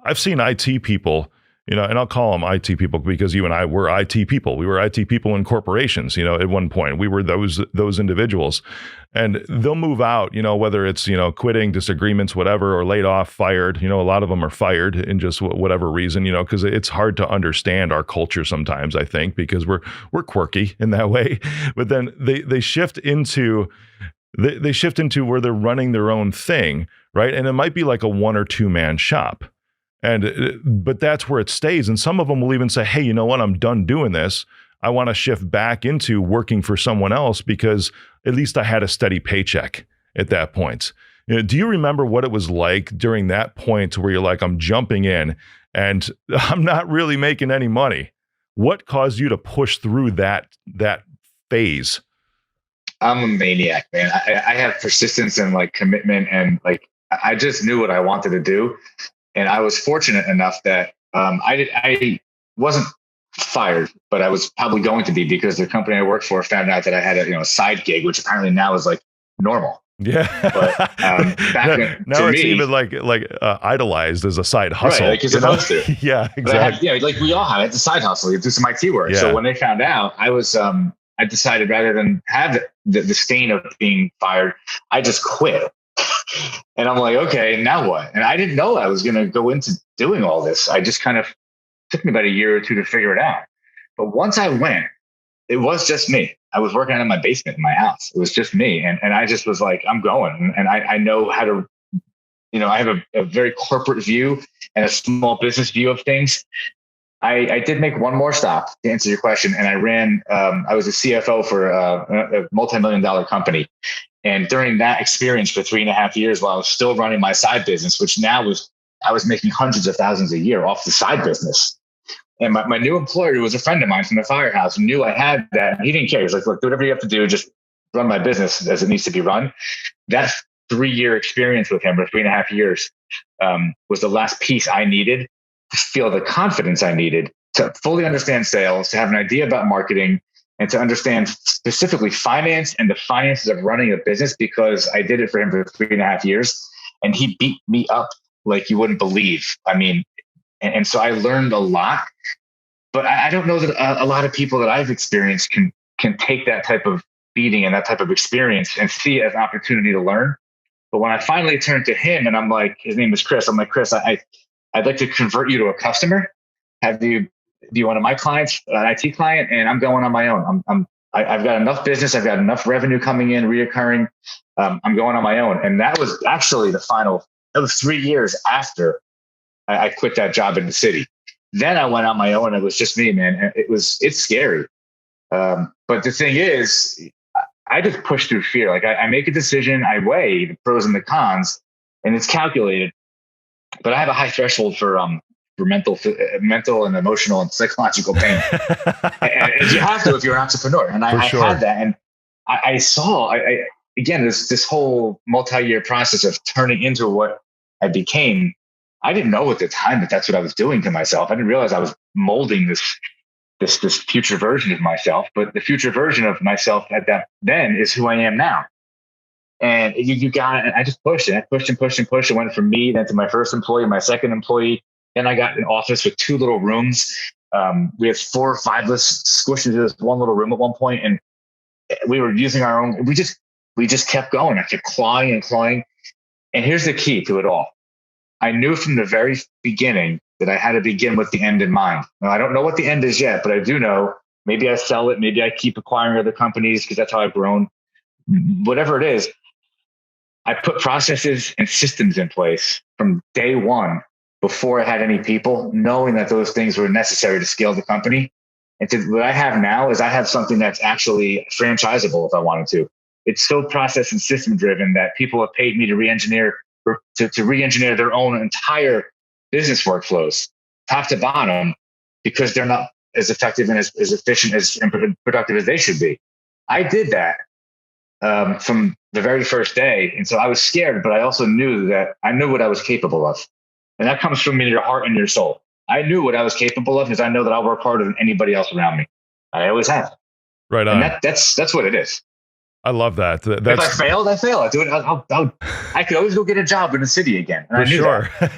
I've seen IT people, and I'll call them IT people because you and I were IT people. We were IT people in corporations, at one point. We were those individuals. And they'll move out, whether it's, quitting, disagreements, whatever, or laid off, fired. A lot of them are fired in just whatever reason, because it's hard to understand our culture sometimes, I think, because we're quirky in that way. But then they shift into they shift into where they're running their own thing, right? And it might be like a 1 or 2 man shop. But that's where it stays. And some of them will even say, hey, you know what? I'm done doing this. I want to shift back into working for someone else because at least I had a steady paycheck at that point. Do you remember what it was like during that point where you're like, I'm jumping in and I'm not really making any money? What caused you to push through that phase? I'm a maniac, man. I have persistence and like commitment, and like I just knew what I wanted to do. And I was fortunate enough that I wasn't fired, but I was probably going to be because the company I worked for found out that I had a side gig, which apparently now is like normal. Yeah. But now it's even like idolized as a side hustle. Right, like you're supposed to. Yeah, exactly. Like we all have it. It's a side hustle. You do some IT work. Yeah. So when they found out, I decided rather than have the stain of being fired, I just quit. And I'm like, okay, now what? And I didn't know I was going to go into doing all this. I just kind of took me about a year or two to figure it out. But once I went, it was just me. I was working out in my basement in my house. It was just me. And I just was like, I'm going. And I know how to, I have a very corporate view and a small business view of things. I did make one more stop to answer your question. And I was a CFO for a multi-million-dollar company. And during that experience for 3.5 years, while I was still running my side business, which I was making hundreds of thousands a year off the side business. And my new employer, who was a friend of mine from the firehouse, knew I had that. And he didn't care. He was like, look, do whatever you have to do. Just run my business as it needs to be run. That 3-year experience with him, or 3.5 years, was the last piece I needed to feel the confidence I needed to fully understand sales, to have an idea about marketing, and to understand specifically finance and the finances of running a business, because I did it for him for 3.5 years and he beat me up like you wouldn't believe. I mean, and so I learned a lot, but I don't know that a lot of people that I've experienced can take that type of beating and that type of experience and see it as an opportunity to learn. But when I finally turned to him and I'm like, his name is Chris. I'm like, Chris, I'd like to convert you to a customer. Have you be one of my clients, an IT client, and I'm going on my own. I've got enough business. I've got enough revenue coming in, reoccurring. I'm going on my own. And that was actually that was 3 years after I quit that job in the city. Then I went on my own. It was just me, man. And it's scary. But the thing is, I just push through fear. Like I make a decision, I weigh the pros and the cons, and it's calculated. But I have a high threshold for mental and emotional and psychological pain. and you have to if you're an entrepreneur. And I had that. And I saw, again, this whole multi-year process of turning into what I became. I didn't know at the time that that's what I was doing to myself. I didn't realize I was molding this future version of myself. But the future version of myself at that then is who I am now. And you got it. I just pushed it. I pushed and pushed and pushed. It went from me then to my first employee, my second employee. Then I got an office with 2 little rooms. We had 4 or 5 lists squished into this one little room at one point, and we were using our own. We just kept going. I kept clawing and clawing. And here's the key to it all. I knew from the very beginning that I had to begin with the end in mind. Now, I don't know what the end is yet, but I do know maybe I sell it. Maybe I keep acquiring other companies because that's how I've grown. Whatever it is, I put processes and systems in place from day one before I had any people, knowing that those things were necessary to scale the company. And what I have now is I have something that's actually franchisable if I wanted to. It's so process and system driven that people have paid me to re-engineer their own entire business workflows, top to bottom, because they're not as effective and as efficient and productive as they should be. I did that from the very first day. And so I was scared, but I also knew that I knew what I was capable of. And that comes from your heart and your soul. I knew what I was capable of because I know that I'll work harder than anybody else around me. I always have. Right on. And that's what it is. I love that. If I failed, I fail. I do it. I could always go get a job in the city again. And For I knew sure. that.